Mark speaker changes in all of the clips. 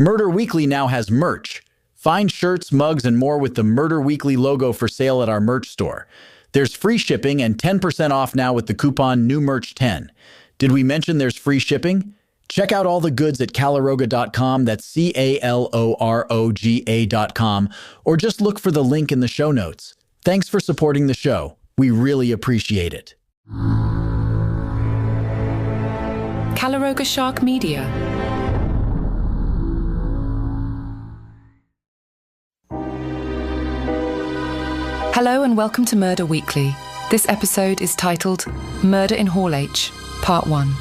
Speaker 1: Murder Weekly now has merch. Find shirts, mugs, and more with the Murder Weekly logo for sale at our merch store. There's free shipping and 10% off now with the coupon NEWMERCH10. Did we mention there's free shipping? Check out all the goods at Calaroga.com, that's CALOROGA.com, or just look for the link in the show notes. Thanks for supporting the show. We really appreciate it.
Speaker 2: Calaroga Shark Media. Hello and welcome to Murder Weekly. This episode is titled Murder in Hall H, Part 1.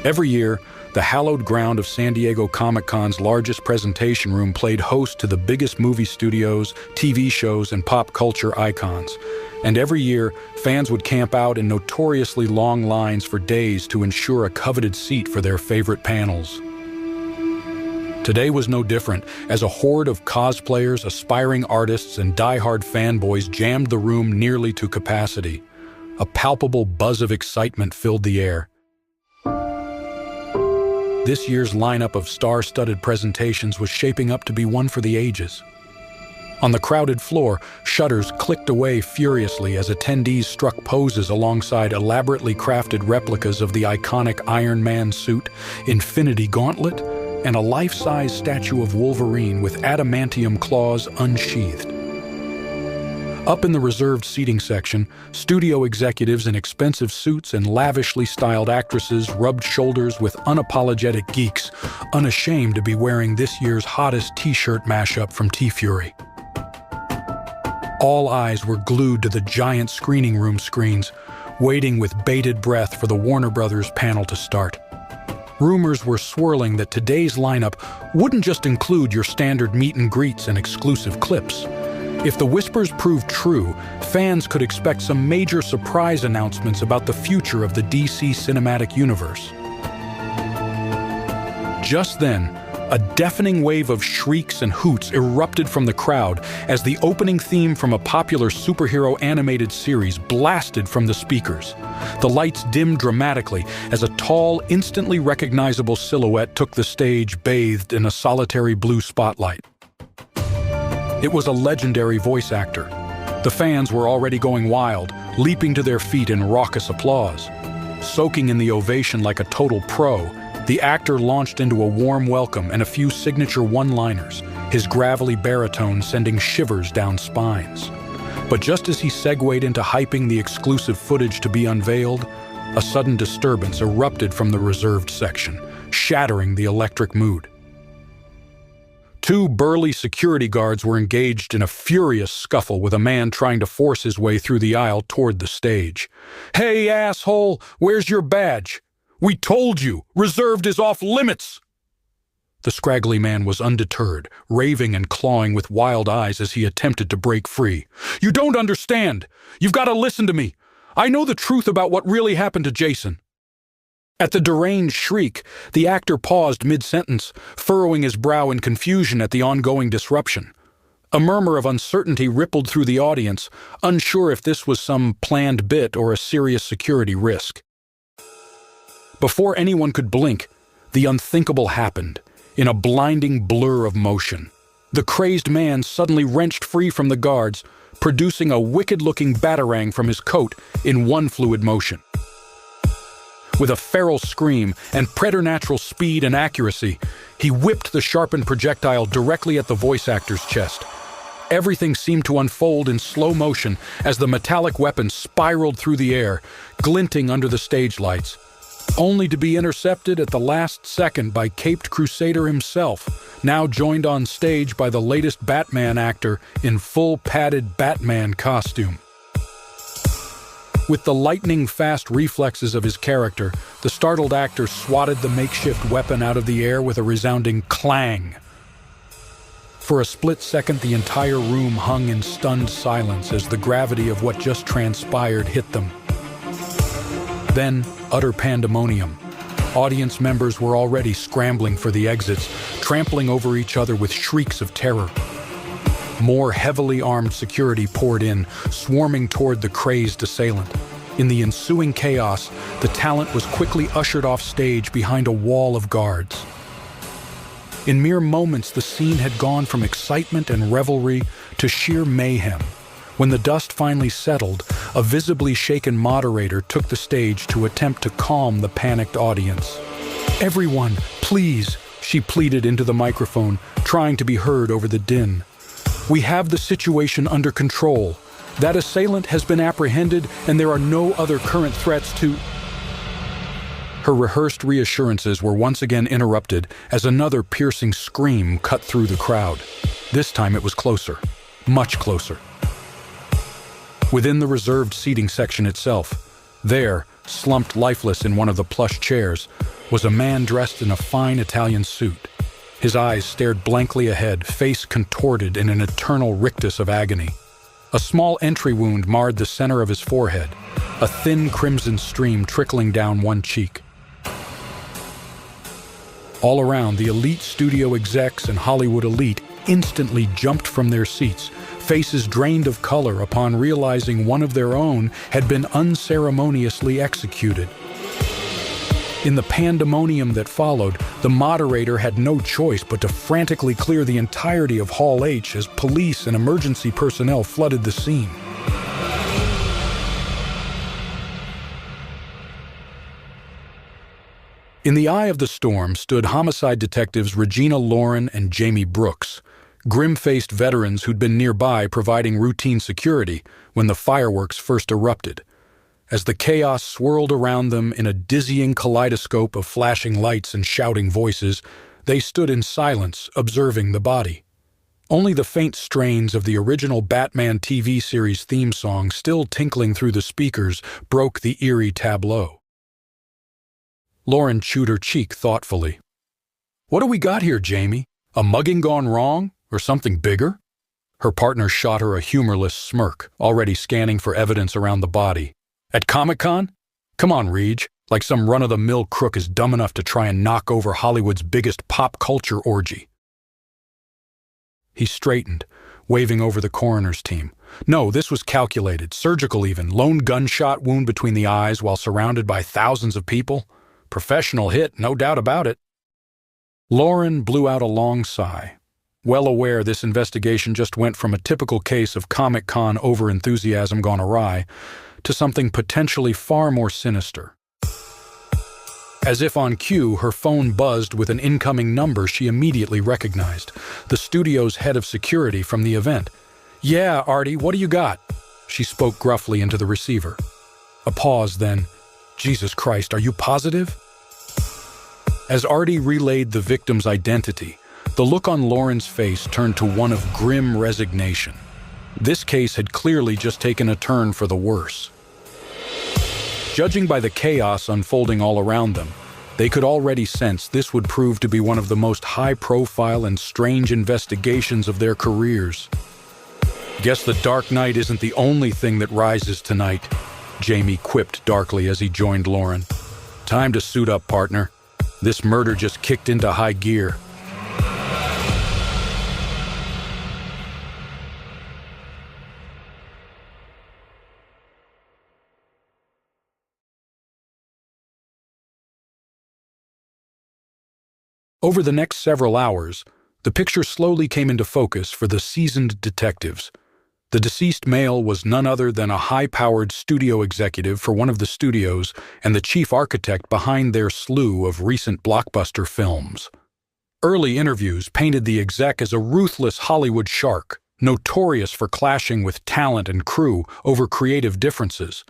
Speaker 3: Every year, the hallowed ground of San Diego Comic-Con's largest presentation room played host to the biggest movie studios, TV shows, and pop culture icons. And every year, fans would camp out in notoriously long lines for days to ensure a coveted seat for their favorite panels. Today was no different, as a horde of cosplayers, aspiring artists, and die-hard fanboys jammed the room nearly to capacity. A palpable buzz of excitement filled the air. This year's lineup of star-studded presentations was shaping up to be one for the ages. On the crowded floor, shutters clicked away furiously as attendees struck poses alongside elaborately crafted replicas of the iconic Iron Man suit, Infinity Gauntlet, and a life-size statue of Wolverine with adamantium claws unsheathed. Up in the reserved seating section, studio executives in expensive suits and lavishly styled actresses rubbed shoulders with unapologetic geeks, unashamed to be wearing this year's hottest t-shirt mashup from T-Fury. All eyes were glued to the giant screening room screens, waiting with bated breath for the Warner Brothers panel to start. Rumors were swirling that today's lineup wouldn't just include your standard meet and greets and exclusive clips. If the whispers proved true, fans could expect some major surprise announcements about the future of the DC Cinematic Universe. Just then, a deafening wave of shrieks and hoots erupted from the crowd as the opening theme from a popular superhero animated series blasted from the speakers. The lights dimmed dramatically as a tall, instantly recognizable silhouette took the stage bathed in a solitary blue spotlight. It was a legendary voice actor. The fans were already going wild, leaping to their feet in raucous applause. Soaking in the ovation like a total pro, the actor launched into a warm welcome and a few signature one-liners, his gravelly baritone sending shivers down spines. But just as he segued into hyping the exclusive footage to be unveiled, a sudden disturbance erupted from the reserved section, shattering the electric mood. Two burly security guards were engaged in a furious scuffle with a man trying to force his way through the aisle toward the stage. "Hey, asshole, where's your badge? We told you, reserved is off limits!" The scraggly man was undeterred, raving and clawing with wild eyes as he attempted to break free. "You don't understand! You've got to listen to me! I know the truth about what really happened to Jason." At the deranged shriek, the actor paused mid-sentence, furrowing his brow in confusion at the ongoing disruption. A murmur of uncertainty rippled through the audience, unsure if this was some planned bit or a serious security risk. Before anyone could blink, the unthinkable happened, in a blinding blur of motion. The crazed man suddenly wrenched free from the guards, producing a wicked-looking batarang from his coat in one fluid motion. With a feral scream and preternatural speed and accuracy, he whipped the sharpened projectile directly at the voice actor's chest. Everything seemed to unfold in slow motion as the metallic weapon spiraled through the air, glinting under the stage lights, only to be intercepted at the last second by Caped Crusader himself, now joined on stage by the latest Batman actor in full padded Batman costume. With the lightning-fast reflexes of his character, the startled actor swatted the makeshift weapon out of the air with a resounding clang. For a split second, the entire room hung in stunned silence as the gravity of what just transpired hit them. Then, utter pandemonium. Audience members were already scrambling for the exits, trampling over each other with shrieks of terror. More heavily armed security poured in, swarming toward the crazed assailant. In the ensuing chaos, the talent was quickly ushered off stage behind a wall of guards. In mere moments, the scene had gone from excitement and revelry to sheer mayhem. When the dust finally settled, a visibly shaken moderator took the stage to attempt to calm the panicked audience. "Everyone, please," she pleaded into the microphone, trying to be heard over the din. "We have the situation under control. That assailant has been apprehended, and there are no other current threats to—" Her rehearsed reassurances were once again interrupted as another piercing scream cut through the crowd. This time it was closer, much closer. Within the reserved seating section itself, there, slumped lifeless in one of the plush chairs, was a man dressed in a fine Italian suit. His eyes stared blankly ahead, face contorted in an eternal rictus of agony. A small entry wound marred the center of his forehead, a thin crimson stream trickling down one cheek. All around, the elite studio execs and Hollywood elite instantly jumped from their seats, faces drained of color upon realizing one of their own had been unceremoniously executed. In the pandemonium that followed, the moderator had no choice but to frantically clear the entirety of Hall H as police and emergency personnel flooded the scene. In the eye of the storm stood homicide detectives Regina Lauren and Jamie Brooks, grim-faced veterans who'd been nearby providing routine security when the fireworks first erupted. As the chaos swirled around them in a dizzying kaleidoscope of flashing lights and shouting voices, they stood in silence, observing the body. Only the faint strains of the original Batman TV series theme song still tinkling through the speakers broke the eerie tableau. Lauren chewed her cheek thoughtfully. "What do we got here, Jamie? A mugging gone wrong? Or something bigger?" Her partner shot her a humorless smirk, already scanning for evidence around the body. "At Comic-Con? Come on, Reg, like some run-of-the-mill crook is dumb enough to try and knock over Hollywood's biggest pop culture orgy." He straightened, waving over the coroner's team. No, this was calculated, surgical even, lone gunshot wound between the eyes while surrounded by thousands of people. Professional hit, no doubt about it. Lauren blew out a long sigh, well aware this investigation just went from a typical case of Comic-Con over-enthusiasm gone awry to something potentially far more sinister. As if on cue, her phone buzzed with an incoming number she immediately recognized, the studio's head of security from the event. "Yeah, Artie, what do you got?" She spoke gruffly into the receiver. A pause, then, "Jesus Christ, are you positive?" As Artie relayed the victim's identity, the look on Lauren's face turned to one of grim resignation. This case had clearly just taken a turn for the worse. Judging by the chaos unfolding all around them, they could already sense this would prove to be one of the most high-profile and strange investigations of their careers. "Guess the Dark Knight isn't the only thing that rises tonight," Jamie quipped darkly as he joined Lauren. "Time to suit up, partner. This murder just kicked into high gear." Over the next several hours, the picture slowly came into focus for the seasoned detectives. The deceased male was none other than a high-powered studio executive for one of the studios and the chief architect behind their slew of recent blockbuster films. Early interviews painted the exec as a ruthless Hollywood shark, notorious for clashing with talent and crew over creative differences.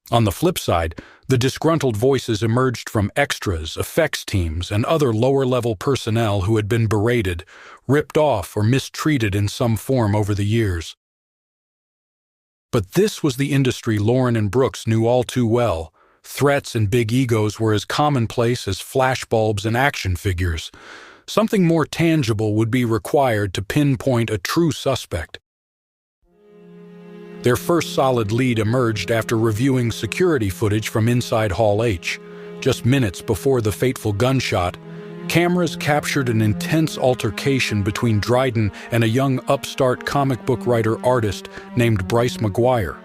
Speaker 3: On the flip side, the disgruntled voices emerged from extras, effects teams, and other lower-level personnel who had been berated, ripped off, or mistreated in some form over the years. But this was the industry Lauren and Brooks knew all too well. Threats and big egos were as commonplace as flashbulbs and action figures. Something more tangible would be required to pinpoint a true suspect. Their first solid lead emerged after reviewing security footage from inside Hall H. Just minutes before the fateful gunshot, cameras captured an intense altercation between Dryden and a young upstart comic book writer-artist named Bryce McGuire.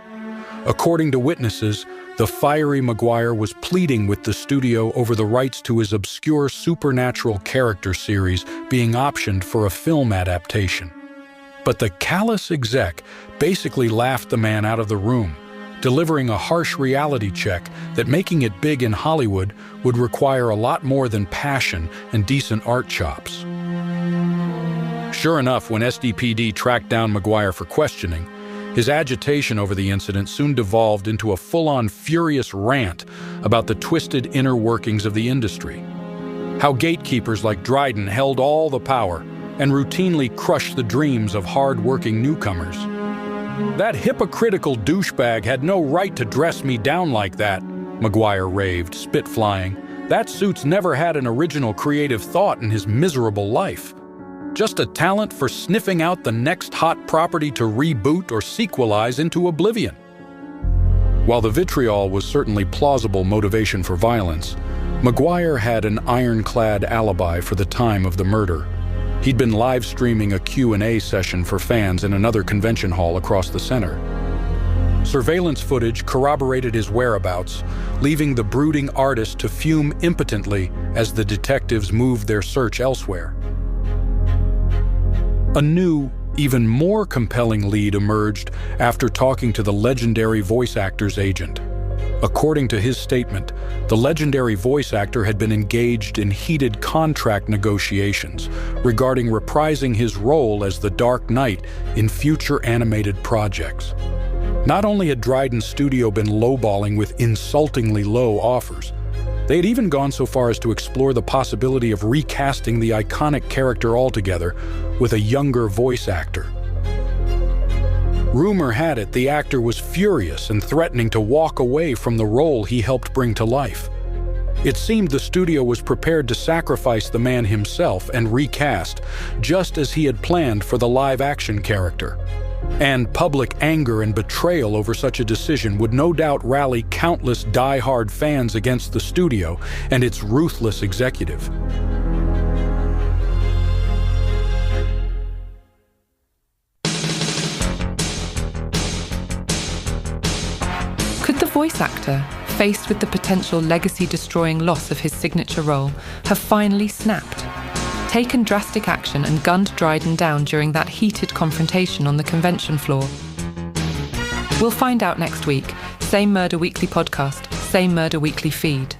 Speaker 3: According to witnesses, the fiery McGuire was pleading with the studio over the rights to his obscure supernatural character series being optioned for a film adaptation. But the callous exec basically laughed the man out of the room, delivering a harsh reality check that making it big in Hollywood would require a lot more than passion and decent art chops. Sure enough, when SDPD tracked down McGuire for questioning, his agitation over the incident soon devolved into a full-on furious rant about the twisted inner workings of the industry. How gatekeepers like Dryden held all the power and routinely crushed the dreams of hard-working newcomers. "That hypocritical douchebag had no right to dress me down like that," McGuire raved, spit flying. "That suit's never had an original creative thought in his miserable life. Just a talent for sniffing out the next hot property to reboot or sequelize into oblivion." While the vitriol was certainly plausible motivation for violence, McGuire had an ironclad alibi for the time of the murder. He'd been live streaming a Q&A session for fans in another convention hall across the center. Surveillance footage corroborated his whereabouts, leaving the brooding artist to fume impotently as the detectives moved their search elsewhere. A new, even more compelling lead emerged after talking to the legendary voice actor's agent. According to his statement, the legendary voice actor had been engaged in heated contract negotiations regarding reprising his role as the Dark Knight in future animated projects. Not only had Dryden's studio been lowballing with insultingly low offers, they had even gone so far as to explore the possibility of recasting the iconic character altogether with a younger voice actor. Rumor had it the actor was furious and threatening to walk away from the role he helped bring to life. It seemed the studio was prepared to sacrifice the man himself and recast, just as he had planned for the live-action character. And public anger and betrayal over such a decision would no doubt rally countless die-hard fans against the studio and its ruthless executive.
Speaker 2: Could the voice actor, faced with the potential legacy-destroying loss of his signature role, have finally snapped? Taken drastic action and gunned Dryden down during that heated confrontation on the convention floor? We'll find out next week. Same Murder Weekly podcast, same Murder Weekly feed.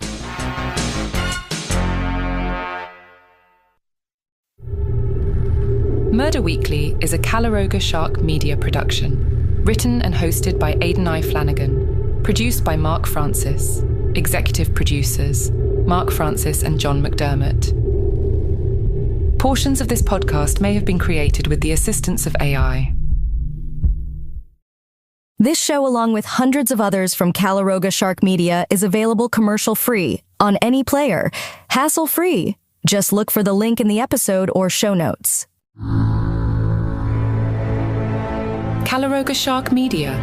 Speaker 2: Murder Weekly is a Calaroga Shark Media production. Written and hosted by Aidan I. Flanagan. Produced by Mark Francis. Executive producers, Mark Francis and John McDermott. Portions of this podcast may have been created with the assistance of AI.
Speaker 4: This show, along with hundreds of others from Calaroga Shark Media, is available commercial-free on any player, hassle-free. Just look for the link in the episode or show notes.
Speaker 2: Calaroga Shark Media.